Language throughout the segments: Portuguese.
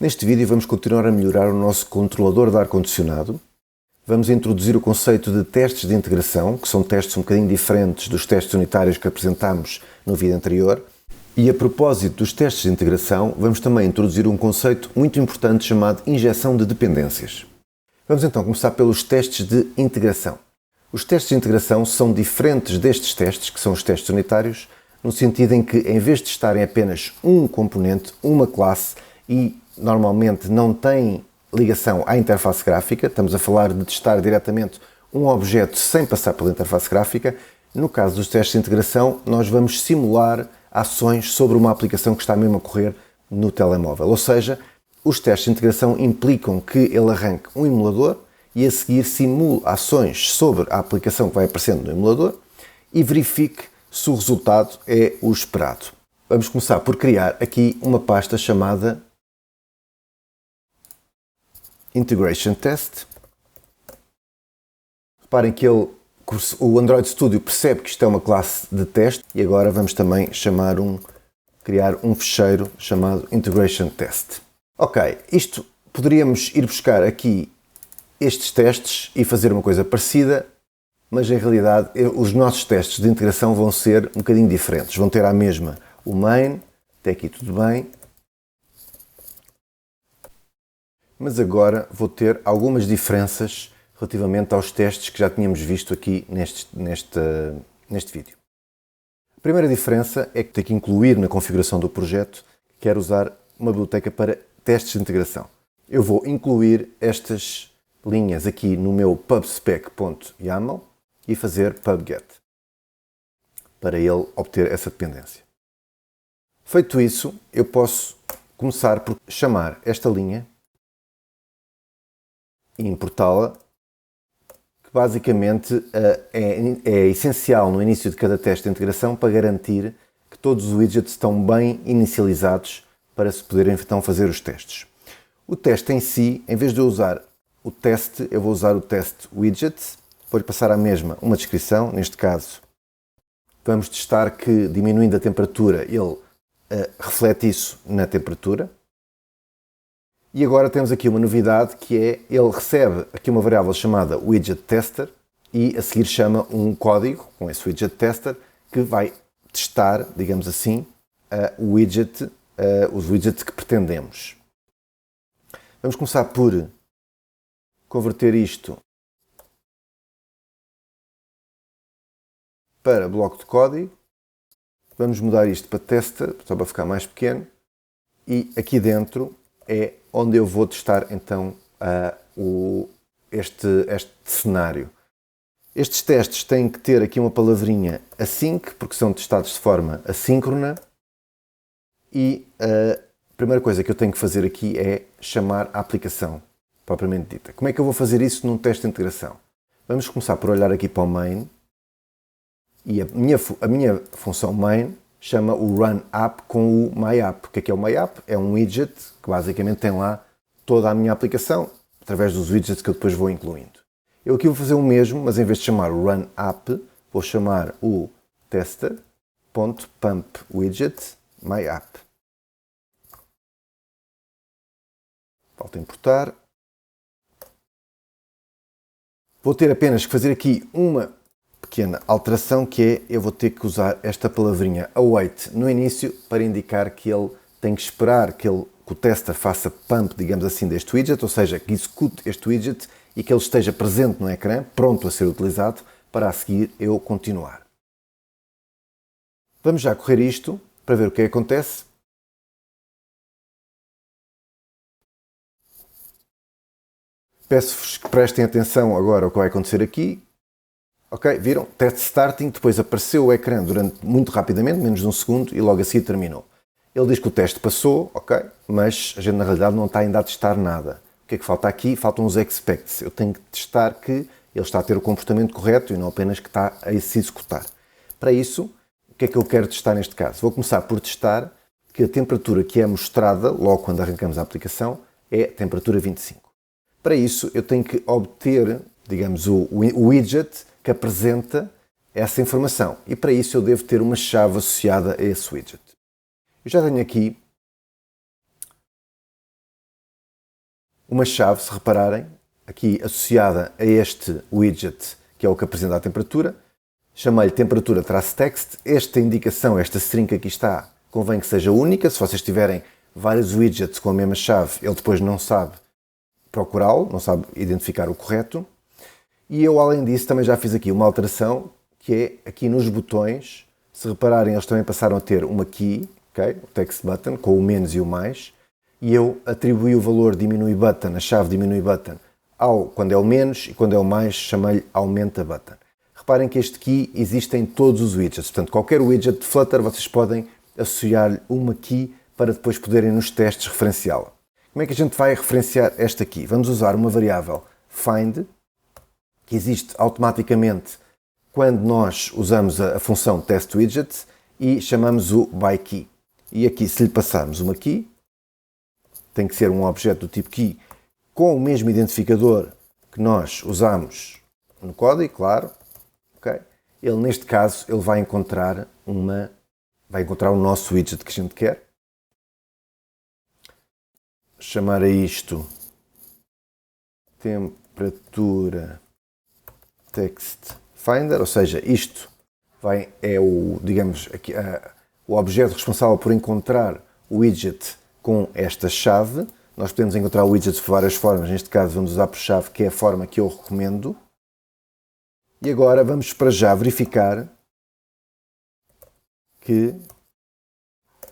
Neste vídeo vamos continuar a melhorar o nosso controlador de ar-condicionado. Vamos introduzir o conceito de testes de integração, que são testes um bocadinho diferentes dos testes unitários que apresentámos no vídeo anterior. E a propósito dos testes de integração, vamos também introduzir um conceito muito importante chamado injeção de dependências. Vamos então começar pelos testes de integração. Os testes de integração são diferentes destes testes, que são os testes unitários, no sentido em que, em vez de testarem apenas um componente, uma classe, e normalmente não têm ligação à interface gráfica, estamos a falar de testar diretamente um objeto sem passar pela interface gráfica. No caso dos testes de integração, nós vamos simular ações sobre uma aplicação que está mesmo a correr no telemóvel. Ou seja, os testes de integração implicam que ele arranque um emulador e a seguir simule ações sobre a aplicação que vai aparecendo no emulador e verifique se o resultado é o esperado. Vamos começar por criar aqui uma pasta chamada Integration Test. Reparem que o Android Studio percebe que isto é uma classe de teste e agora vamos também criar um ficheiro chamado Integration Test. Ok, isto poderíamos ir buscar aqui estes testes e fazer uma coisa parecida, mas em realidade os nossos testes de integração vão ser um bocadinho diferentes. Vão ter à mesma o main, até aqui tudo bem, mas agora vou ter algumas diferenças relativamente aos testes que já tínhamos visto aqui neste vídeo. A primeira diferença é que tenho que incluir na configuração do projeto que quero usar uma biblioteca para testes de integração. Eu vou incluir estas linhas aqui no meu pubspec.yaml e fazer pubget para ele obter essa dependência. Feito isso, eu posso começar por chamar esta linha e importá-la, que basicamente é essencial no início de cada teste de integração para garantir que todos os widgets estão bem inicializados para se poderem então fazer os testes. O teste em si, em vez de eu usar o teste, eu vou usar o teste widget, vou-lhe passar à mesma uma descrição, neste caso vamos testar que diminuindo a temperatura ele reflete isso na temperatura. E agora temos aqui uma novidade que é, ele recebe aqui uma variável chamada widget tester e a seguir chama um código com esse widget tester que vai testar, digamos assim, os widgets que pretendemos. Vamos começar por converter isto para bloco de código. Vamos mudar isto para tester, só para ficar mais pequeno. E aqui dentro é onde eu vou testar então este cenário. Estes testes têm que ter aqui uma palavrinha async, porque são testados de forma assíncrona. E a primeira coisa que eu tenho que fazer aqui é chamar a aplicação propriamente dita. Como é que eu vou fazer isso num teste de integração? Vamos começar por olhar aqui para o main. E a minha função main chama o run app com o my app. O que é o my app? É um widget que basicamente tem lá toda a minha aplicação, através dos widgets que eu depois vou incluindo. Eu aqui vou fazer o mesmo, mas em vez de chamar o run app, vou chamar o tester.pumpWidget my app. Falta importar. Vou ter apenas que fazer aqui uma pequena alteração, que é, eu vou ter que usar esta palavrinha await no início para indicar que ele tem que esperar que o tester faça pump, digamos assim, deste widget, ou seja, que execute este widget e que ele esteja presente no ecrã, pronto a ser utilizado, para a seguir eu continuar. Vamos já correr isto para ver o que acontece. Peço-vos que prestem atenção agora ao que vai acontecer aqui. Ok, viram? Teste starting, depois apareceu o ecrã muito rapidamente, menos de um segundo, e logo a seguir terminou. Ele diz que o teste passou, ok, mas a gente na realidade não está ainda a testar nada. O que é que falta aqui? Faltam os expects. Eu tenho que testar que ele está a ter o comportamento correto e não apenas que está a se executar. Para isso, o que é que eu quero testar neste caso? Vou começar por testar que a temperatura que é mostrada, logo quando arrancamos a aplicação, é a temperatura 25. Para isso, eu tenho que obter, digamos, o widget que apresenta essa informação. E para isso eu devo ter uma chave associada a esse widget. Eu já tenho aqui uma chave, se repararem, aqui associada a este widget, que é o que apresenta a temperatura. Chamei-lhe temperatura-text. Esta indicação, esta string que aqui está, convém que seja única. Se vocês tiverem vários widgets com a mesma chave, ele depois não sabe procurá-lo, não sabe identificar o correto. E eu, além disso, também já fiz aqui uma alteração, que é aqui nos botões. Se repararem, eles também passaram a ter uma key, okay? O text button, com o menos e o mais. E eu atribuí o valor diminui button, a chave diminui button, quando é o menos, e quando é o mais, chamei-lhe aumenta button. Reparem que este key existe em todos os widgets. Portanto, qualquer widget de Flutter, vocês podem associar-lhe uma key para depois poderem nos testes referenciá-la. Como é que a gente vai referenciar esta key? Vamos usar uma variável find, que existe automaticamente quando nós usamos a função testWidget e chamamos o byKey. E aqui, se lhe passarmos uma key, tem que ser um objeto do tipo key com o mesmo identificador que nós usamos no código, claro. Okay? Ele, neste caso, ele vai encontrar o nosso widget que a gente quer. Chamar a isto temperatura text finder, ou seja, isto é o, digamos, aqui, o objeto responsável por encontrar o widget com esta chave. Nós podemos encontrar o widget de várias formas, neste caso vamos usar por chave, que é a forma que eu recomendo. E agora vamos para já verificar que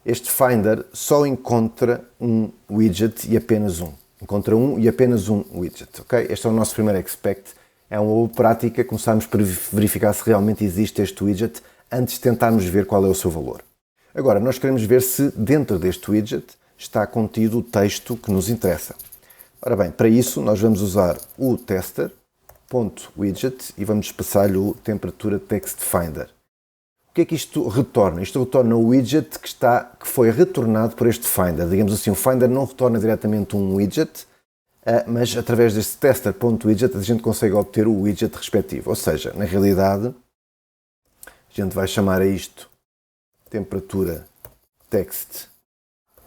este Finder só encontra um widget e apenas um. Encontra um e apenas um widget. Okay? Este é o nosso primeiro expect. É uma boa prática começarmos por verificar se realmente existe este widget antes de tentarmos ver qual é o seu valor. Agora, nós queremos ver se dentro deste widget está contido o texto que nos interessa. Ora bem, para isso nós vamos usar o tester.widget e vamos passar-lhe o temperatura text finder. O que é que isto retorna? Isto retorna o widget que foi retornado por este finder. Digamos assim, o finder não retorna diretamente um widget, mas através deste tester.widget a gente consegue obter o widget respectivo. Ou seja, na realidade, a gente vai chamar a isto temperatura text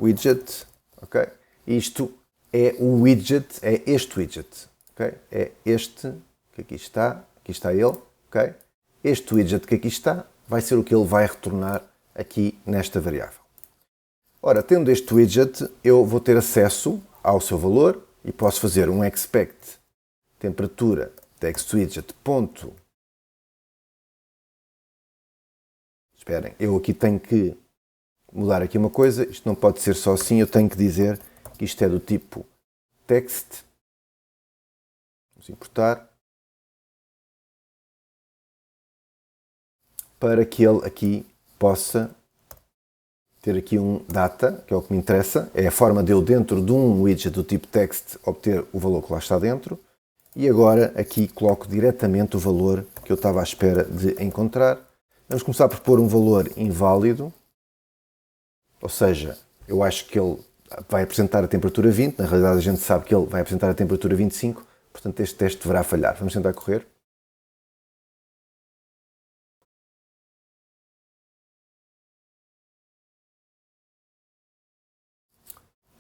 widget, ok? Isto é o widget, é este widget, ok? É este que aqui está ele, ok? Este widget que aqui está vai ser o que ele vai retornar aqui nesta variável. Ora, tendo este widget, eu vou ter acesso ao seu valor e posso fazer um expect temperatura textWidget. Esperem, eu aqui tenho que mudar aqui uma coisa, isto não pode ser só assim, eu tenho que dizer que isto é do tipo text. Vamos importar. Para que ele aqui possa ter aqui um data, que é o que me interessa, é a forma de eu dentro de um widget do tipo text obter o valor que lá está dentro. E agora aqui coloco diretamente o valor que eu estava à espera de encontrar. Vamos começar por pôr um valor inválido, ou seja, eu acho que ele vai apresentar a temperatura 20, na realidade a gente sabe que ele vai apresentar a temperatura 25, portanto este teste deverá falhar. Vamos tentar correr.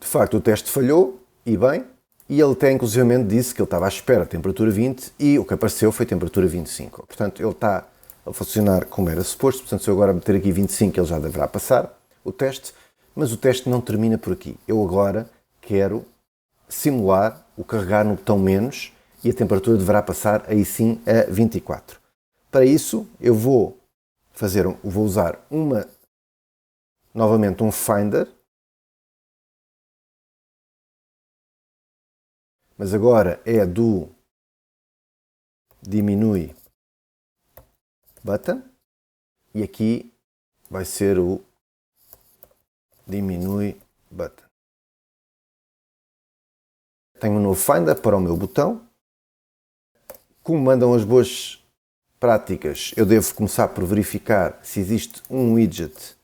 De facto, o teste falhou, e bem, e ele até inclusivamente disse que ele estava à espera de temperatura 20 e o que apareceu foi temperatura 25. Portanto, ele está a funcionar como era suposto, portanto, se eu agora meter aqui 25, ele já deverá passar o teste, mas o teste não termina por aqui. Eu agora quero simular o carregar no botão menos e a temperatura deverá passar aí sim a 24. Para isso, eu vou usar novamente um Finder, mas agora é do diminui button e aqui vai ser o diminui button. Tenho um novo Finder para o meu botão. Como mandam as boas práticas, eu devo começar por verificar se existe um widget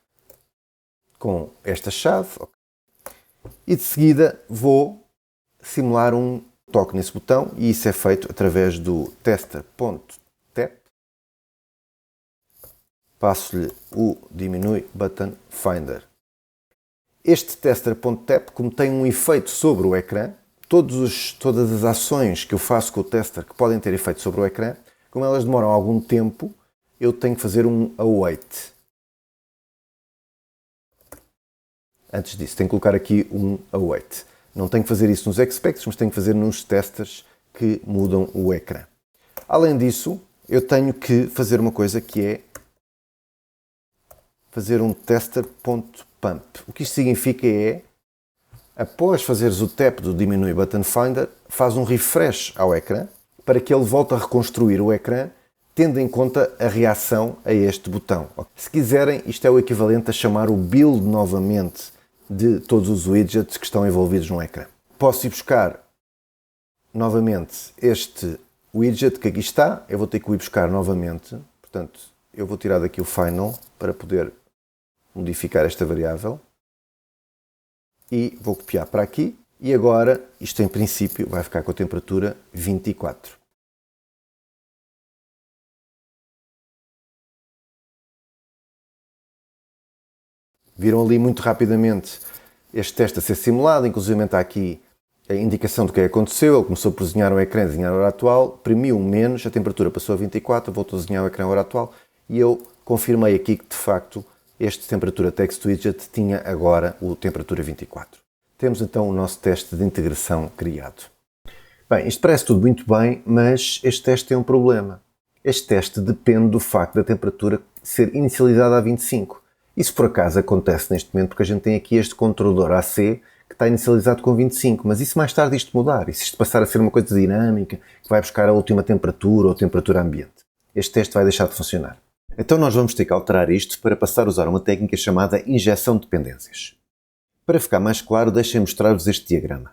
com esta chave e de seguida vou simular um toque nesse botão e isso é feito através do tester.tap. Passo-lhe o diminui button finder. Este tester.tap, como tem um efeito sobre o ecrã, todas as ações que eu faço com o tester que podem ter efeito sobre o ecrã, como elas demoram algum tempo, eu tenho que fazer um await. Antes disso, tenho que colocar aqui um await. Não tenho que fazer isso nos expects, mas tenho que fazer nos testers que mudam o ecrã. Além disso, eu tenho que fazer uma coisa que é fazer um tester.pump. O que isto significa é, após fazeres o tap do Diminui Button Finder, faz um refresh ao ecrã para que ele volte a reconstruir o ecrã, tendo em conta a reação a este botão. Se quiserem, isto é o equivalente a chamar o build novamente de todos os widgets que estão envolvidos no ecrã. Posso ir buscar novamente este widget que aqui está, eu vou ter que o ir buscar novamente, portanto eu vou tirar daqui o final para poder modificar esta variável e vou copiar para aqui e agora isto em princípio vai ficar com a temperatura 24. Viram ali muito rapidamente este teste a ser simulado, inclusive está aqui a indicação do que aconteceu. Ele começou por desenhar o ecrã, desenhar a hora atual, premiu menos, a temperatura passou a 24, voltou a desenhar o ecrã a hora atual e eu confirmei aqui que de facto este temperatura text widget tinha agora o temperatura 24. Temos então o nosso teste de integração criado. Bem, isto parece tudo muito bem, mas este teste tem um problema. Este teste depende do facto da temperatura ser inicializada a 25. Isso por acaso acontece neste momento porque a gente tem aqui este controlador AC que está inicializado com 25, mas isso mais tarde isto mudar, e se isto passar a ser uma coisa dinâmica, que vai buscar a última temperatura ou temperatura ambiente, este teste vai deixar de funcionar. Então nós vamos ter que alterar isto para passar a usar uma técnica chamada injeção de dependências. Para ficar mais claro, deixem-me mostrar-vos este diagrama.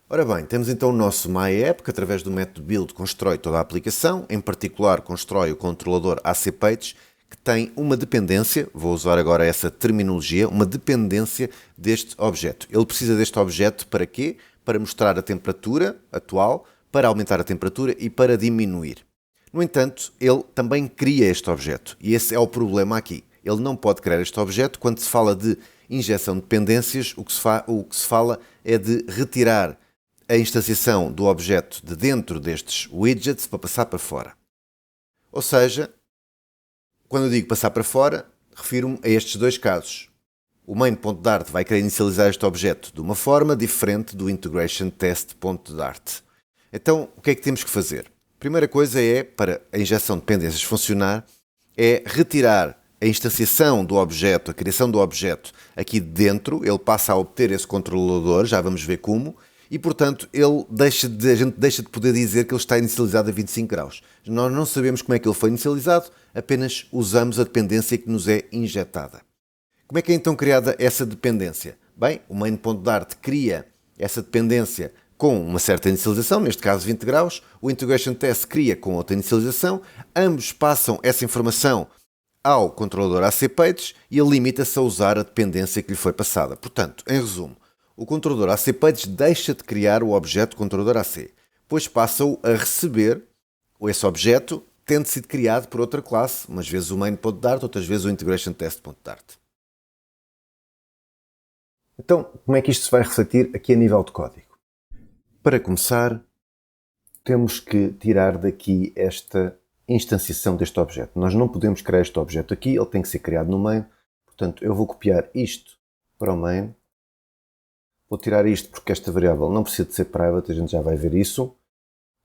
Ora bem, temos então o nosso MyApp, que através do método build constrói toda a aplicação, em particular constrói o controlador ACPage, que tem uma dependência, vou usar agora essa terminologia, uma dependência deste objeto. Ele precisa deste objeto para quê? Para mostrar a temperatura atual, para aumentar a temperatura e para diminuir. No entanto, ele também cria este objeto e esse é o problema aqui. Ele não pode criar este objeto. Quando se fala de injeção de dependências, o que se fala é de retirar a instanciação do objeto de dentro destes widgets para passar para fora. Ou seja, quando eu digo passar para fora, refiro-me a estes dois casos. O main.dart vai querer inicializar este objeto de uma forma diferente do integrationTest.dart. Então, o que é que temos que fazer? A primeira coisa é, para a injeção de dependências funcionar, é retirar a instanciação do objeto, a criação do objeto aqui dentro. Ele passa a obter esse controlador, já vamos ver como, e portanto a gente deixa de poder dizer que ele está inicializado a 25 graus. Nós não sabemos como é que ele foi inicializado, apenas usamos a dependência que nos é injetada. Como é que é então criada essa dependência? Bem, o main.dart cria essa dependência com uma certa inicialização, neste caso 20 graus, o integrationTest cria com outra inicialização, ambos passam essa informação ao controlador ACPage e ele limita-se a usar a dependência que lhe foi passada. Portanto, em resumo, o controlador ACPage deixa de criar o objeto controlador AC, pois passa-o a receber esse objeto, tendo sido criado por outra classe, umas vezes o main.dart, outras vezes o integrationTest.dart. Então, como é que isto se vai refletir aqui a nível de código? Para começar, temos que tirar daqui esta instanciação deste objeto. Nós não podemos criar este objeto aqui, ele tem que ser criado no main. Portanto, eu vou copiar isto para o main. Vou tirar isto porque esta variável não precisa de ser private, a gente já vai ver isso.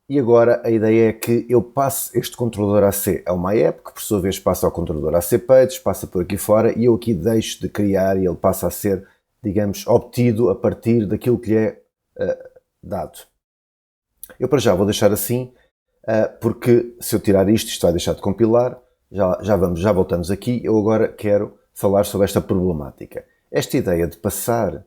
E agora a ideia é que eu passe este controlador AC ao MyApp, que por sua vez passa ao controlador ACPage, passa por aqui fora e eu aqui deixo de criar e ele passa a ser, digamos, obtido a partir daquilo que lhe é dado. Eu para já vou deixar assim, porque se eu tirar isto vai deixar de compilar. Já voltamos aqui. Eu agora quero falar sobre esta problemática. Esta ideia de passar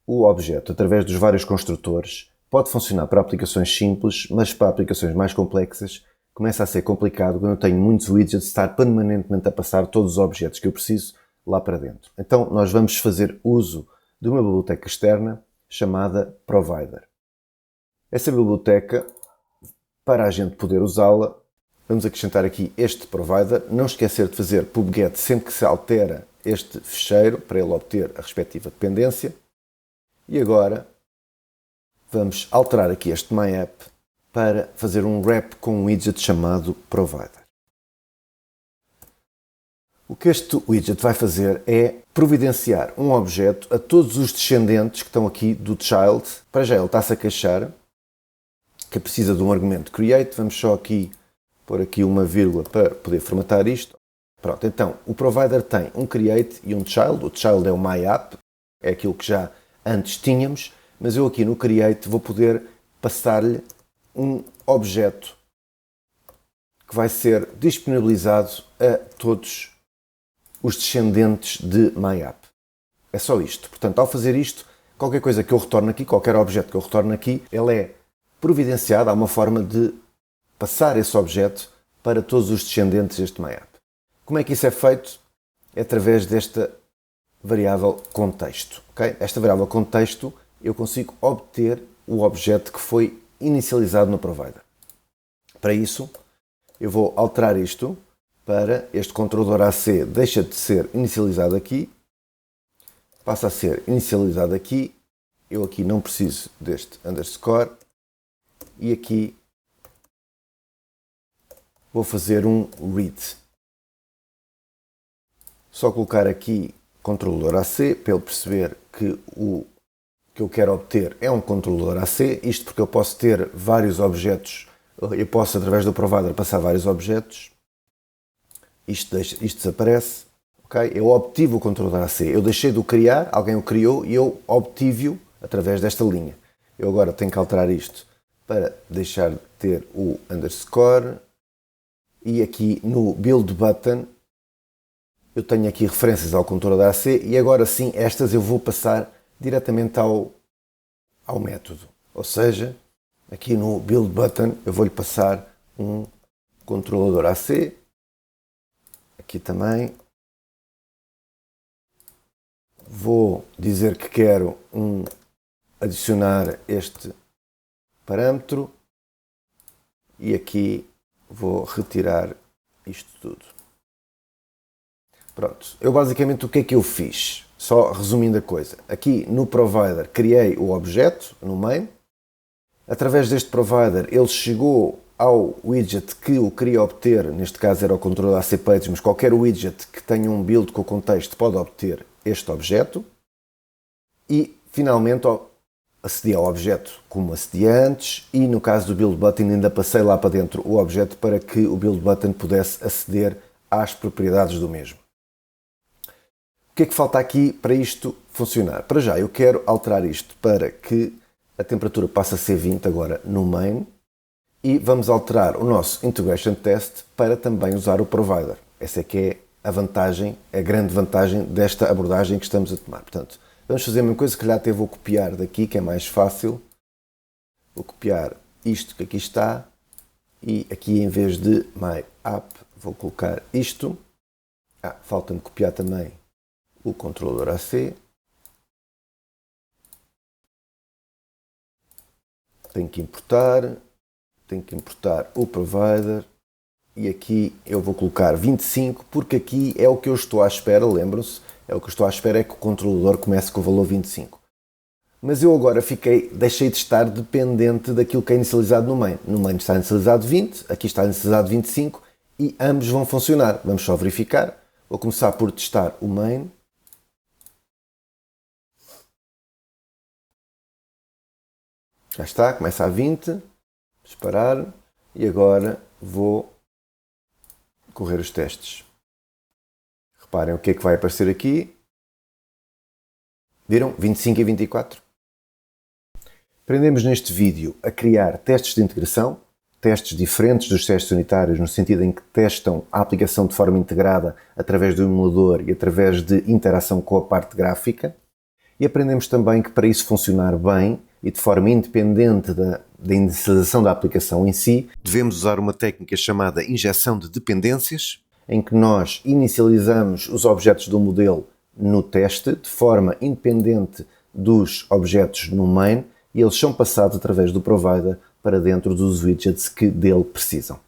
o objeto através dos vários construtores pode funcionar para aplicações simples, mas para aplicações mais complexas começa a ser complicado quando eu tenho muitos widgets estar permanentemente a passar todos os objetos que eu preciso lá para dentro. Então nós vamos fazer uso de uma biblioteca externa chamada Provider. Essa biblioteca, para a gente poder usá-la, vamos acrescentar aqui este Provider. Não esquecer de fazer pubget sempre que se altera este ficheiro para ele obter a respectiva dependência. E agora vamos alterar aqui este MyApp para fazer um wrap com um widget chamado Provider. O que este widget vai fazer é providenciar um objeto a todos os descendentes que estão aqui do child. Para já ele está-se a queixar que precisa de um argumento create. Vamos só aqui pôr aqui uma vírgula para poder formatar isto. Pronto, então o provider tem um create e um child. O child é o MyApp, é aquilo que já antes tínhamos, mas eu aqui no create vou poder passar-lhe um objeto que vai ser disponibilizado a todos os descendentes de MyApp. É só isto. Portanto, ao fazer isto, qualquer coisa que eu retorne aqui, qualquer objeto que eu retorne aqui, ele é providenciado, há uma forma de passar esse objeto para todos os descendentes deste MyApp. Como é que isso é feito? É através desta variável contexto. Okay? Esta variável contexto eu consigo obter o objeto que foi inicializado no provider. Para isso, eu vou alterar isto para este controlador AC deixa de ser inicializado aqui, passa a ser inicializado aqui. Eu aqui não preciso deste underscore e aqui vou fazer um read. Só colocar aqui controlador AC para ele perceber que o que eu quero obter é um controlador AC. Isto porque eu posso ter vários objetos, eu posso através do provider passar vários objetos. Isto desaparece. Okay? Eu obtive o controlador AC. Eu deixei de o criar, alguém o criou e eu obtive-o através desta linha. Eu agora tenho que alterar isto para deixar de ter o underscore. E aqui no build button eu tenho aqui referências ao controlador AC e agora sim estas eu vou passar diretamente ao método. Ou seja, aqui no build button eu vou-lhe passar um controlador AC. Aqui também vou dizer que quero adicionar este parâmetro e aqui vou retirar isto tudo. Pronto, eu basicamente o que é que eu fiz? Só resumindo a coisa, aqui no provider criei o objeto no main, através deste provider ele chegou ao widget que eu queria obter, neste caso era o controlador AC Pages, mas qualquer widget que tenha um build com o contexto pode obter este objeto e finalmente acedi ao objeto como acedi antes e no caso do build button ainda passei lá para dentro o objeto para que o build button pudesse aceder às propriedades do mesmo. O que é que falta aqui para isto funcionar? Para já eu quero alterar isto para que a temperatura passe a ser 20 agora no main. E vamos alterar o nosso integration test para também usar o provider. Essa é que é a vantagem, a grande vantagem desta abordagem que estamos a tomar. Portanto, vamos fazer a mesma coisa que já até vou copiar daqui, que é mais fácil. Vou copiar isto que aqui está e aqui em vez de my app vou colocar isto. Falta-me copiar também o controlador AC. Tenho que importar o provider e aqui eu vou colocar 25 porque aqui é o que eu estou à espera, lembram-se? É o que eu estou à espera é que o controlador comece com o valor 25. Mas eu agora deixei de estar dependente daquilo que é inicializado no main. No main está inicializado 20, aqui está inicializado 25 e ambos vão funcionar. Vamos só verificar. Vou começar por testar o main. Já está, começa a 20. Disparar e agora vou correr os testes. Reparem o que é que vai aparecer aqui. Viram? 25 e 24. Aprendemos neste vídeo a criar testes de integração, testes diferentes dos testes unitários, no sentido em que testam a aplicação de forma integrada através do emulador e através de interação com a parte gráfica. E aprendemos também que para isso funcionar bem e de forma independente da inicialização da aplicação em si, devemos usar uma técnica chamada injeção de dependências, em que nós inicializamos os objetos do modelo no teste, de forma independente dos objetos no main, e eles são passados através do provider para dentro dos widgets que dele precisam.